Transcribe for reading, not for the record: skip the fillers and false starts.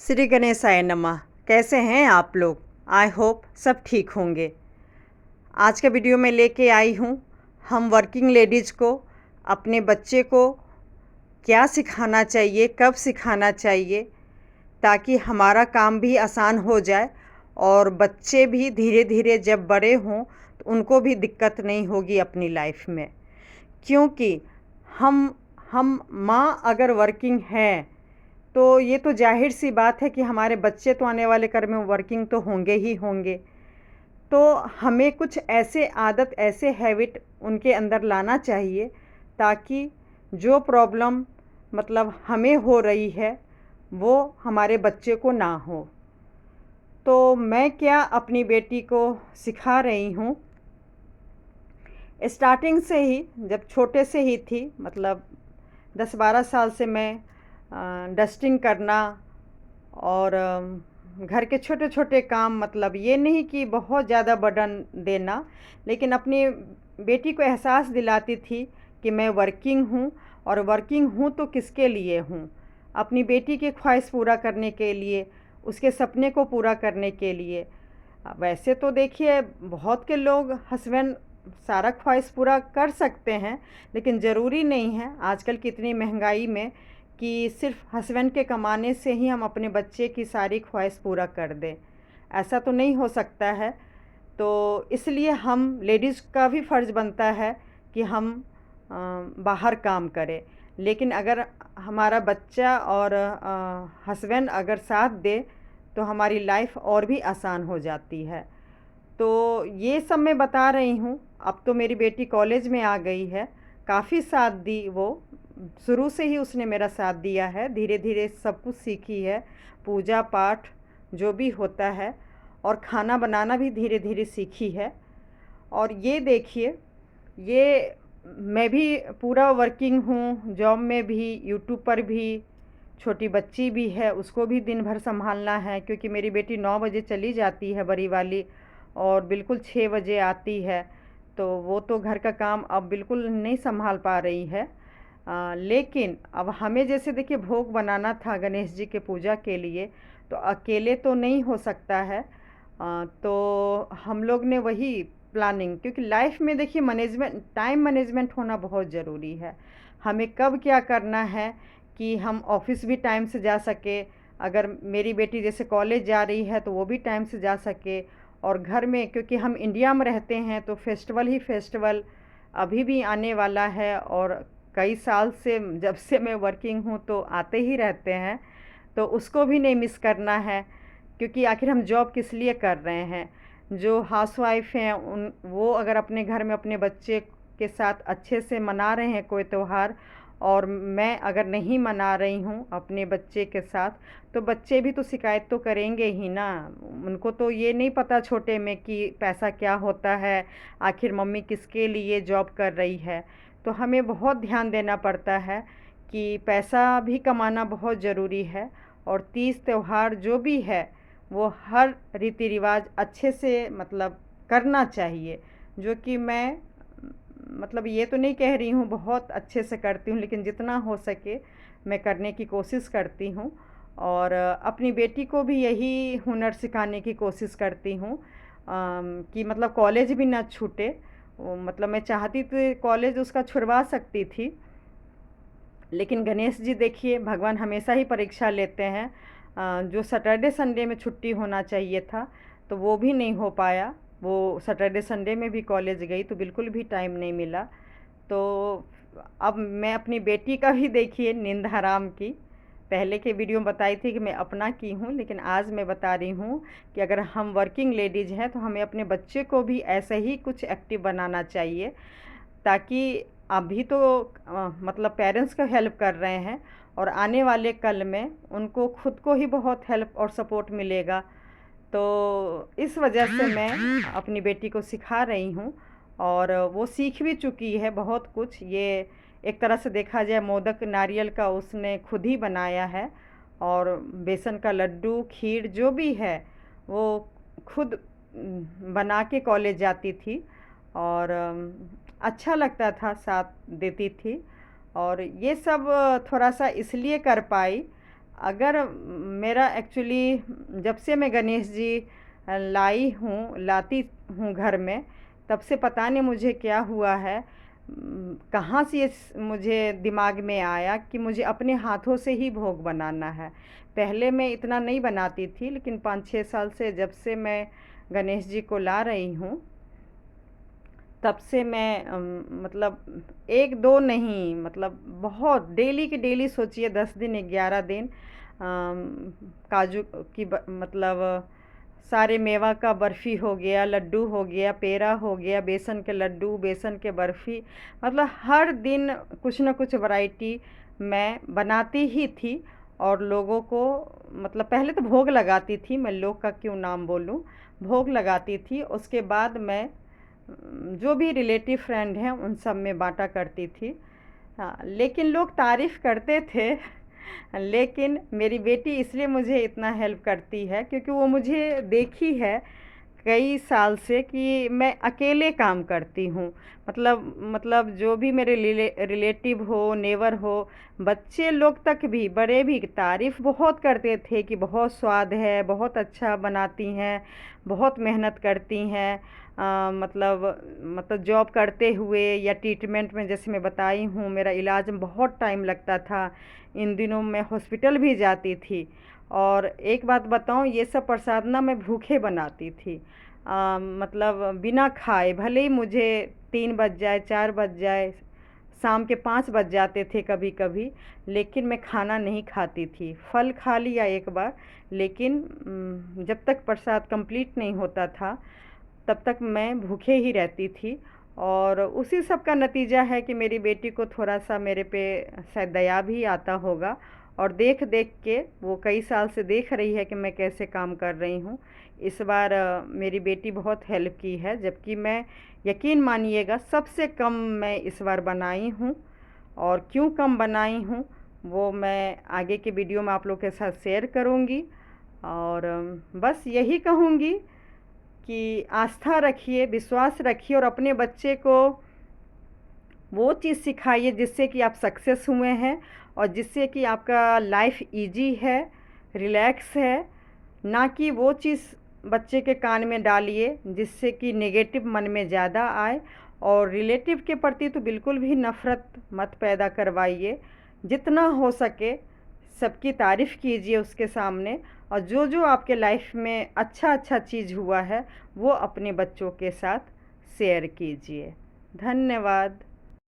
श्री गणेशाय नमः। कैसे हैं आप लोग? आई होप सब ठीक होंगे। आज के वीडियो में लेके आई हूँ हम वर्किंग लेडीज़ को अपने बच्चे को क्या सिखाना चाहिए, कब सिखाना चाहिए, ताकि हमारा काम भी आसान हो जाए और बच्चे भी धीरे धीरे जब बड़े हों तो उनको भी दिक्कत नहीं होगी अपनी लाइफ में। क्योंकि हम माँ अगर वर्किंग हैं तो ये तो जाहिर सी बात है कि हमारे बच्चे तो आने वाले कल में वर्किंग तो होंगे ही होंगे। तो हमें कुछ ऐसे आदत, ऐसे हैबिट उनके अंदर लाना चाहिए ताकि जो प्रॉब्लम मतलब हमें हो रही है वो हमारे बच्चे को ना हो। तो मैं क्या अपनी बेटी को सिखा रही हूँ, स्टार्टिंग से ही, जब छोटे से ही थी, मतलब 10-12 साल से मैं डस्टिंग करना और घर के छोटे छोटे काम, मतलब ये नहीं कि बहुत ज़्यादा बर्डन देना, लेकिन अपनी बेटी को एहसास दिलाती थी कि मैं वर्किंग हूँ और वर्किंग हूँ तो किसके लिए हूँ, अपनी बेटी की ख्वाहिश पूरा करने के लिए, उसके सपने को पूरा करने के लिए। वैसे तो देखिए बहुत के लोग हस्बैंड सारा ख्वाहिश पूरा कर सकते हैं, लेकिन ज़रूरी नहीं है आजकल की इतनी महंगाई में कि सिर्फ हस्बैंड के कमाने से ही हम अपने बच्चे की सारी ख्वाहिश पूरा कर दें। ऐसा तो नहीं हो सकता है। तो इसलिए हम लेडीज़ का भी फ़र्ज़ बनता है कि हम बाहर काम करें, लेकिन अगर हमारा बच्चा और हस्बैंड अगर साथ दे तो हमारी लाइफ और भी आसान हो जाती है। तो ये सब मैं बता रही हूँ। अब तो मेरी बेटी कॉलेज में आ गई है, काफ़ी साथ दी वो, शुरू से ही उसने मेरा साथ दिया है, धीरे धीरे सब कुछ सीखी है, पूजा पाठ जो भी होता है, और खाना बनाना भी धीरे धीरे सीखी है। और ये देखिए, ये मैं भी पूरा वर्किंग हूँ, जॉब में भी, यूट्यूब पर भी, छोटी बच्ची भी है, उसको भी दिन भर संभालना है, क्योंकि मेरी बेटी 9 बजे चली जाती है बड़ी वाली और बिल्कुल 6 बजे आती है। तो वो तो घर का काम अब बिल्कुल नहीं संभाल पा रही है। लेकिन अब हमें जैसे देखिए भोग बनाना था गणेश जी के पूजा के लिए, तो अकेले तो नहीं हो सकता है। तो हम लोग ने वही प्लानिंग, क्योंकि लाइफ में देखिए मैनेजमेंट, टाइम मैनेजमेंट होना बहुत ज़रूरी है। हमें कब क्या करना है कि हम ऑफिस भी टाइम से जा सके, अगर मेरी बेटी जैसे कॉलेज जा रही है तो वो भी टाइम से जा सके, और घर में, क्योंकि हम इंडिया में रहते हैं तो फेस्टिवल ही फेस्टिवल अभी भी आने वाला है, और कई साल से जब से मैं वर्किंग हूँ तो आते ही रहते हैं, तो उसको भी नहीं मिस करना है। क्योंकि आखिर हम जॉब किस लिए कर रहे हैं? जो हाउसवाइफ हैं उन वो अगर अपने घर में अपने बच्चे के साथ अच्छे से मना रहे हैं कोई त्यौहार, और मैं अगर नहीं मना रही हूँ अपने बच्चे के साथ, तो बच्चे भी तो शिकायत तो करेंगे ही ना। उनको तो ये नहीं पता छोटे में कि पैसा क्या होता है, आखिर मम्मी किसके लिए जॉब कर रही है। तो हमें बहुत ध्यान देना पड़ता है कि पैसा भी कमाना बहुत ज़रूरी है, और तीज त्यौहार जो भी है वो हर रीति रिवाज अच्छे से मतलब करना चाहिए, जो कि मैं मतलब ये तो नहीं कह रही हूँ बहुत अच्छे से करती हूँ, लेकिन जितना हो सके मैं करने की कोशिश करती हूँ। और अपनी बेटी को भी यही हुनर सिखाने की कोशिश करती हूँ कि मतलब कॉलेज भी ना छूटे। मतलब मैं चाहती तो कॉलेज उसका छुड़वा सकती थी, लेकिन गणेश जी देखिए भगवान हमेशा ही परीक्षा लेते हैं। जो सैटरडे संडे में छुट्टी होना चाहिए था तो वो भी नहीं हो पाया, वो सैटरडे संडे में भी कॉलेज गई तो बिल्कुल भी टाइम नहीं मिला। तो अब मैं अपनी बेटी का भी देखिए नींद हराम की, पहले के वीडियो में बताई थी कि मैं अपना की हूँ, लेकिन आज मैं बता रही हूँ कि अगर हम वर्किंग लेडीज़ हैं तो हमें अपने बच्चे को भी ऐसे ही कुछ एक्टिव बनाना चाहिए, ताकि अभी तो मतलब पेरेंट्स को हेल्प कर रहे हैं, और आने वाले कल में उनको खुद को ही बहुत हेल्प और सपोर्ट मिलेगा। तो इस वजह से मैं अपनी बेटी को सिखा रही हूँ, और वो सीख भी चुकी है बहुत कुछ। ये एक तरह से देखा जाए मोदक नारियल का उसने खुद ही बनाया है, और बेसन का लड्डू, खीर जो भी है वो खुद बना के कॉलेज जाती थी, और अच्छा लगता था, साथ देती थी। और ये सब थोड़ा सा इसलिए कर पाई, अगर मेरा एक्चुअली जब से मैं गणेश जी लाती हूँ घर में, तब से पता नहीं मुझे क्या हुआ है, कहाँ से ये मुझे दिमाग में आया कि मुझे अपने हाथों से ही भोग बनाना है। पहले मैं इतना नहीं बनाती थी, लेकिन 5-6 साल से जब से मैं गणेश जी को ला रही हूँ, तब से मैं मतलब 1-2 नहीं, मतलब बहुत डेली के डेली सोचिए 10 दिन 11 दिन काजू की मतलब सारे मेवा का बर्फ़ी हो गया, लड्डू हो गया, पेड़ा हो गया, बेसन के लड्डू, बेसन के बर्फ़ी, मतलब हर दिन कुछ ना कुछ वैरायटी मैं बनाती ही थी। और लोगों को मतलब पहले तो भोग लगाती थी, मैं लोग का क्यों नाम बोलूँ, भोग लगाती थी। उसके बाद मैं जो भी रिलेटिव फ्रेंड हैं उन सब में बांटा करती थी। हाँ, लेकिन लोग तारीफ़ करते थे लेकिन मेरी बेटी इसलिए मुझे इतना हेल्प करती है क्योंकि वो मुझे देखी है कई साल से कि मैं अकेले काम करती हूँ। मतलब जो भी मेरे रिलेटिव हो, नेबर हो, बच्चे लोग तक भी, बड़े भी तारीफ़ बहुत करते थे कि बहुत स्वाद है, बहुत अच्छा बनाती हैं, बहुत मेहनत करती हैं। मतलब जॉब करते हुए या ट्रीटमेंट में, जैसे मैं बताई हूँ, मेरा इलाज में बहुत टाइम लगता था। इन दिनों मैं हॉस्पिटल भी जाती थी। और एक बात बताऊँ, ये सब प्रसाद ना मैं भूखे बनाती थी। मतलब बिना खाए, भले ही मुझे 3 बज जाए, 4 बज जाए, शाम के 5 बज जाते थे कभी कभी, लेकिन मैं खाना नहीं खाती थी। फल खा लिया एक बार, लेकिन जब तक प्रसाद कंप्लीट नहीं होता था तब तक मैं भूखे ही रहती थी। और उसी सब का नतीजा है कि मेरी बेटी को थोड़ा सा मेरे पे शायद दया भी आता होगा, और देख देख के वो कई साल से देख रही है कि मैं कैसे काम कर रही हूँ। इस बार मेरी बेटी बहुत हेल्प की है, जबकि मैं, यकीन मानिएगा, सबसे कम मैं इस बार बनाई हूँ। और क्यों कम बनाई हूँ वो मैं आगे के वीडियो में आप लोग के साथ शेयर करूँगी। और बस यही कहूँगी कि आस्था रखिए, विश्वास रखिए, और अपने बच्चे को वो चीज़ सिखाइए जिससे कि आप सक्सेस हुए हैं और जिससे कि आपका लाइफ इजी है, रिलैक्स है। ना कि वो चीज़ बच्चे के कान में डालिए जिससे कि नेगेटिव मन में ज़्यादा आए। और रिलेटिव के प्रति तो बिल्कुल भी नफ़रत मत पैदा करवाइए। जितना हो सके सबकी तारीफ़ कीजिए उसके सामने, और जो आपके लाइफ में अच्छा अच्छा चीज़ हुआ है वो अपने बच्चों के साथ शेयर कीजिए। धन्यवाद।